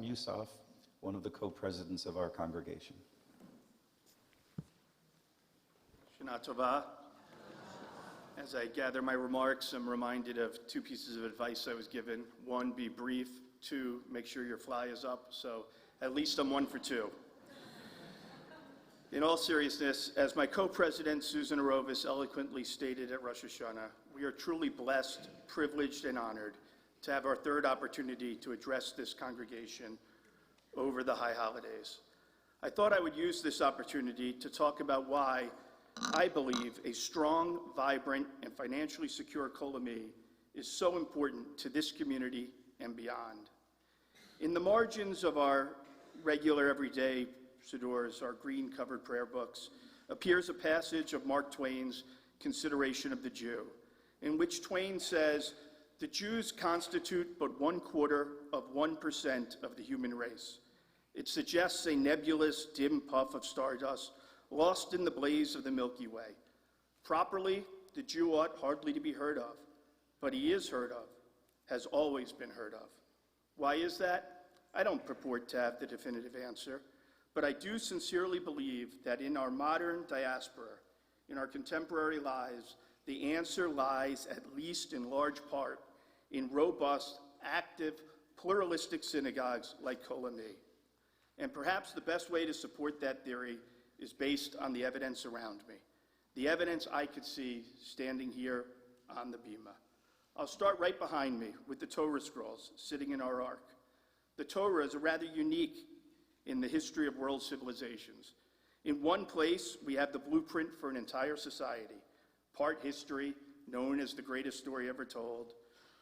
Musoff, one of the co-presidents of our congregation. Shana Tova. As I gather my remarks, I'm reminded of two pieces of advice I was given. One, be brief. Two, make sure your fly is up. So at least I'm 1 for 2. In all seriousness, as my co-president Susan Arovis eloquently stated at Rosh Hashanah, we are truly blessed, privileged, and honored to have our third opportunity to address this congregation over the high holidays. I thought I would use this opportunity to talk about why I believe a strong, vibrant, and financially secure Kolami is so important to this community and beyond. In the margins of our regular everyday Sidurs, our green-covered prayer books, appears a passage of Mark Twain's Consideration of the Jew, in which Twain says, "The Jews constitute but 1/4 of 1% of the human race. It suggests a nebulous, dim puff of stardust lost in the blaze of the Milky Way. Properly, the Jew ought hardly to be heard of, but he is heard of, has always been heard of. Why is that? I don't purport to have the definitive answer, but I do sincerely believe that in our modern diaspora, in our contemporary lives, the answer lies, at least in large part, in robust, active, pluralistic synagogues like Kolami. And perhaps the best way to support that theory is based on the evidence around me, the evidence I could see standing here on the bima. I'll start right behind me with the Torah scrolls sitting in our ark. The Torah is rather unique in the history of world civilizations. In one place, we have the blueprint for an entire society, part history, known as the greatest story ever told,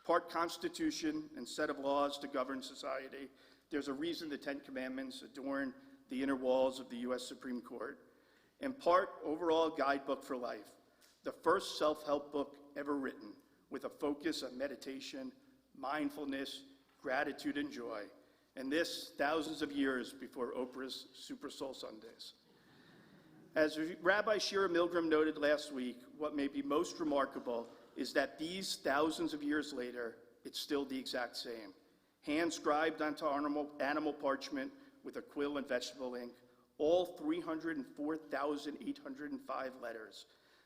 part constitution and set of laws to govern society. There's a reason the 10 Commandments adorn the inner walls of the U.S. Supreme Court, and part overall guidebook for life, the first self-help book ever written with a focus on meditation, mindfulness, gratitude, and joy, and this thousands of years before Oprah's Super Soul Sundays. As Rabbi Shira Milgram noted last week, what may be most remarkable is that these thousands of years later, it's still the exact same. Hand-scribed onto animal parchment with a quill and vegetable ink, all 304,805 letters.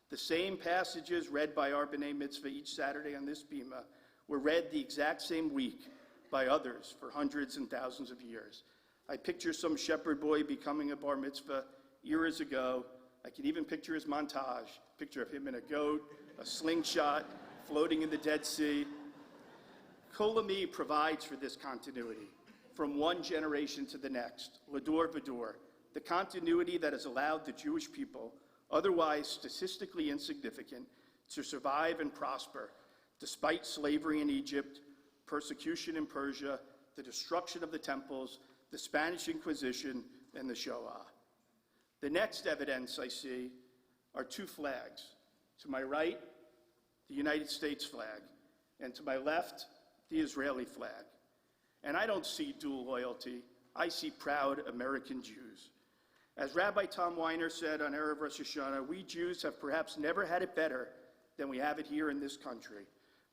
The same passages read by our B'nai Mitzvah each Saturday on this bima were read the exact same week by others for hundreds and thousands of years. I picture some shepherd boy becoming a bar mitzvah years ago. I can even picture his montage, picture of him in a goat, a slingshot, floating in the Dead Sea. Kolami provides for this continuity from one generation to the next, Lador Vador, the continuity that has allowed the Jewish people, otherwise statistically insignificant, to survive and prosper despite slavery in Egypt, persecution in Persia, the destruction of the temples, the Spanish Inquisition, and the Shoah. The next evidence I see are two flags. To my right, the United States flag, and to my left, the Israeli flag. And I don't see dual loyalty, I see proud American Jews. As Rabbi Tom Weiner said on Erev Rosh Hashanah, we Jews have perhaps never had it better than we have it here in this country.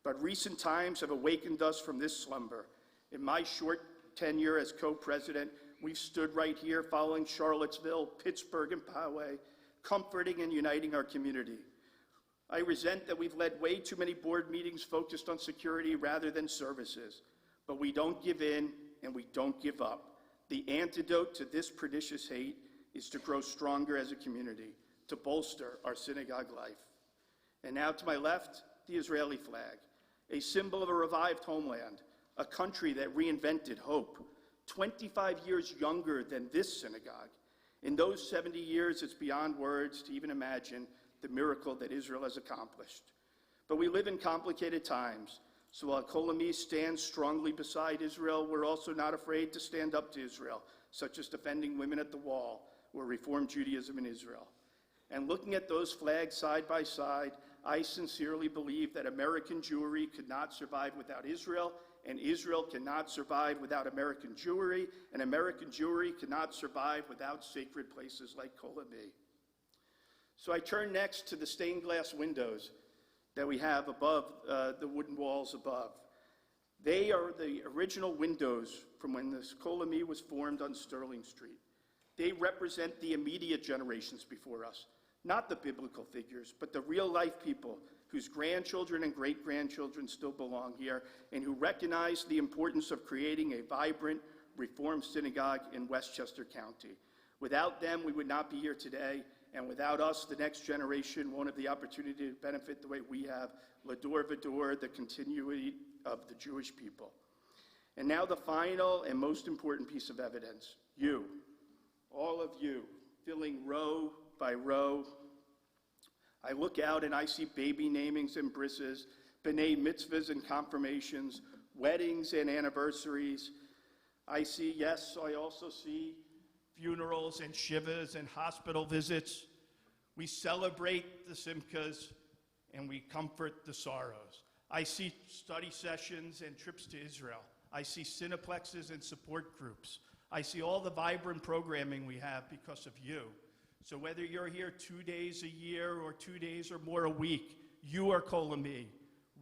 But recent times have awakened us from this slumber. In my short tenure as co-president, we've stood right here following Charlottesville, Pittsburgh, and Poway, comforting and uniting our community. I resent that we've led way too many board meetings focused on security rather than services. But we don't give in and we don't give up. The antidote to this pernicious hate is to grow stronger as a community, to bolster our synagogue life. And now to my left, the Israeli flag, a symbol of a revived homeland, a country that reinvented hope, 25 years younger than this synagogue. In those 70 years, it's beyond words to even imagine the miracle that Israel has accomplished. But we live in complicated times. So while Kolami stands strongly beside Israel, we're also not afraid to stand up to Israel, such as defending women at the wall or Reform Judaism in Israel. And looking at those flags side by side, I sincerely believe that American Jewry could not survive without Israel, and Israel cannot survive without American Jewry, and American Jewry cannot survive without sacred places like Kolami. So I turn next to the stained glass windows that we have above the wooden walls above. They are the original windows from when this Kol Ami was formed on Sterling Street. They represent the immediate generations before us, not the biblical figures, but the real-life people whose grandchildren and great-grandchildren still belong here and who recognize the importance of creating a vibrant Reformed synagogue in Westchester County. Without them, we would not be here today, and without us, the next generation won't have the opportunity to benefit the way we have, L'Ador V'Dor, the continuity of the Jewish people. And now the final and most important piece of evidence, you, all of you, filling row by row. I look out and I see baby namings and brises, b'nai mitzvahs and confirmations, weddings and anniversaries. I also see funerals and shivas and hospital visits. We celebrate the simchas and we comfort the sorrows. I see study sessions and trips to Israel. I see cineplexes and support groups. I see all the vibrant programming we have because of you. So whether you're here 2 days a year or 2 days or more a week, you are Kol Ami,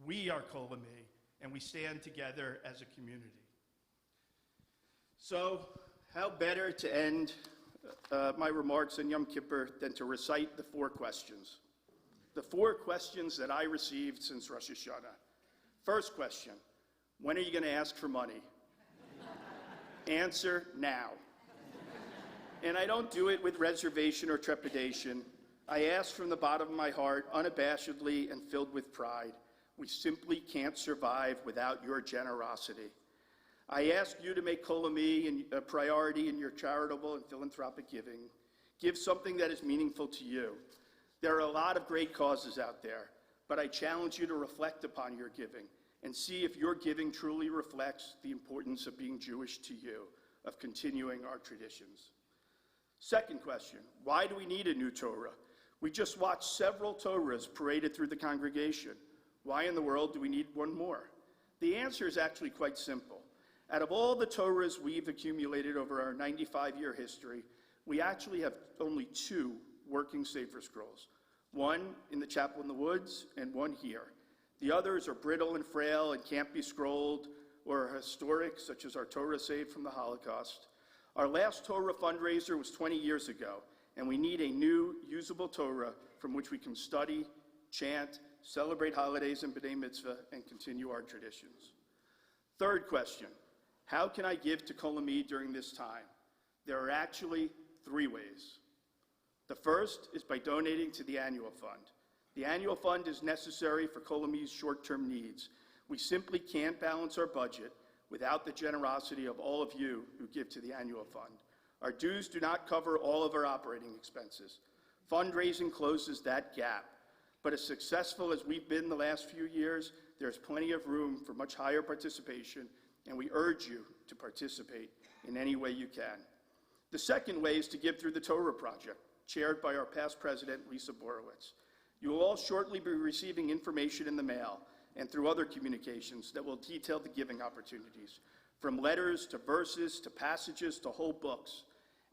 we are Kol Ami, and we stand together as a community. So how better to end my remarks on Yom Kippur than to recite the 4 questions. The 4 questions that I received since Rosh Hashanah. First question, when are you going to ask for money? Answer, now. And I don't do it with reservation or trepidation. I ask from the bottom of my heart, unabashedly and filled with pride. We simply can't survive without your generosity. I ask you to make Kol Ami a priority in your charitable and philanthropic giving. Give something that is meaningful to you. There are a lot of great causes out there, but I challenge you to reflect upon your giving and see if your giving truly reflects the importance of being Jewish to you, of continuing our traditions. Second question, why do we need a new Torah? We just watched several Torahs paraded through the congregation. Why in the world do we need one more? The answer is actually quite simple. Out of all the Torahs we've accumulated over our 95-year history, we actually have only 2 working Sefer Scrolls. One in the chapel in the woods and one here. The others are brittle and frail and can't be scrolled or are historic, such as our Torah saved from the Holocaust. Our last Torah fundraiser was 20 years ago, and we need a new, usable Torah from which we can study, chant, celebrate holidays and B'nai Mitzvah, and continue our traditions. Third question, how can I give to Kol Ami during this time? There are actually 3 ways. The first is by donating to the annual fund. The annual fund is necessary for Kol Ami's short-term needs. We simply can't balance our budget without the generosity of all of you who give to the annual fund. Our dues do not cover all of our operating expenses. Fundraising closes that gap. But as successful as we've been the last few years, there's plenty of room for much higher participation, and we urge you to participate in any way you can. The second way is to give through the Torah Project, chaired by our past president, Lisa Borowitz. You will all shortly be receiving information in the mail and through other communications that will detail the giving opportunities, from letters to verses to passages to whole books.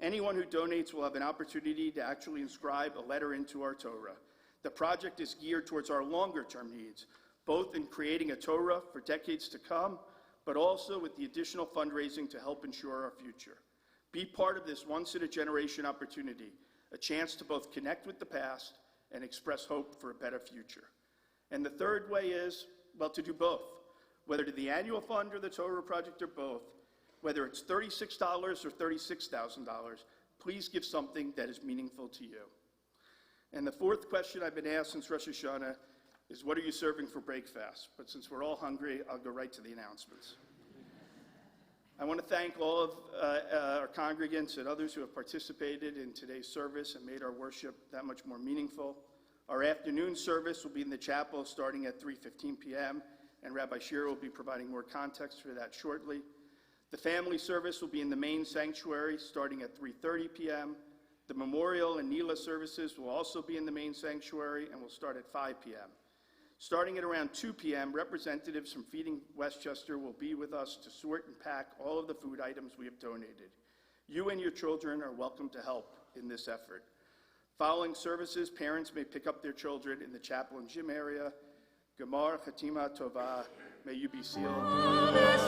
Anyone who donates will have an opportunity to actually inscribe a letter into our Torah. The project is geared towards our longer-term needs, both in creating a Torah for decades to come, but also with the additional fundraising to help ensure our future. Be part of this once-in-a-generation opportunity, a chance to both connect with the past and express hope for a better future. And the third way is, well, to do both, whether to the annual fund or the Torah Project or both, whether it's $36 or $36,000, please give something that is meaningful to you. And the fourth question I've been asked since Rosh Hashanah is, what are you serving for breakfast? But since we're all hungry, I'll go right to the announcements. I want to thank all of our congregants and others who have participated in today's service and made our worship that much more meaningful. Our afternoon service will be in the chapel starting at 3:15 p.m., and Rabbi Shira will be providing more context for that shortly. The family service will be in the main sanctuary starting at 3:30 p.m. The memorial and Nila services will also be in the main sanctuary and will start at 5 p.m. Starting at around 2 p.m., representatives from Feeding Westchester will be with us to sort and pack all of the food items we have donated. You and your children are welcome to help in this effort. Following services, parents may pick up their children in the chapel and gym area. Gemar Chatima Tova, May you be sealed.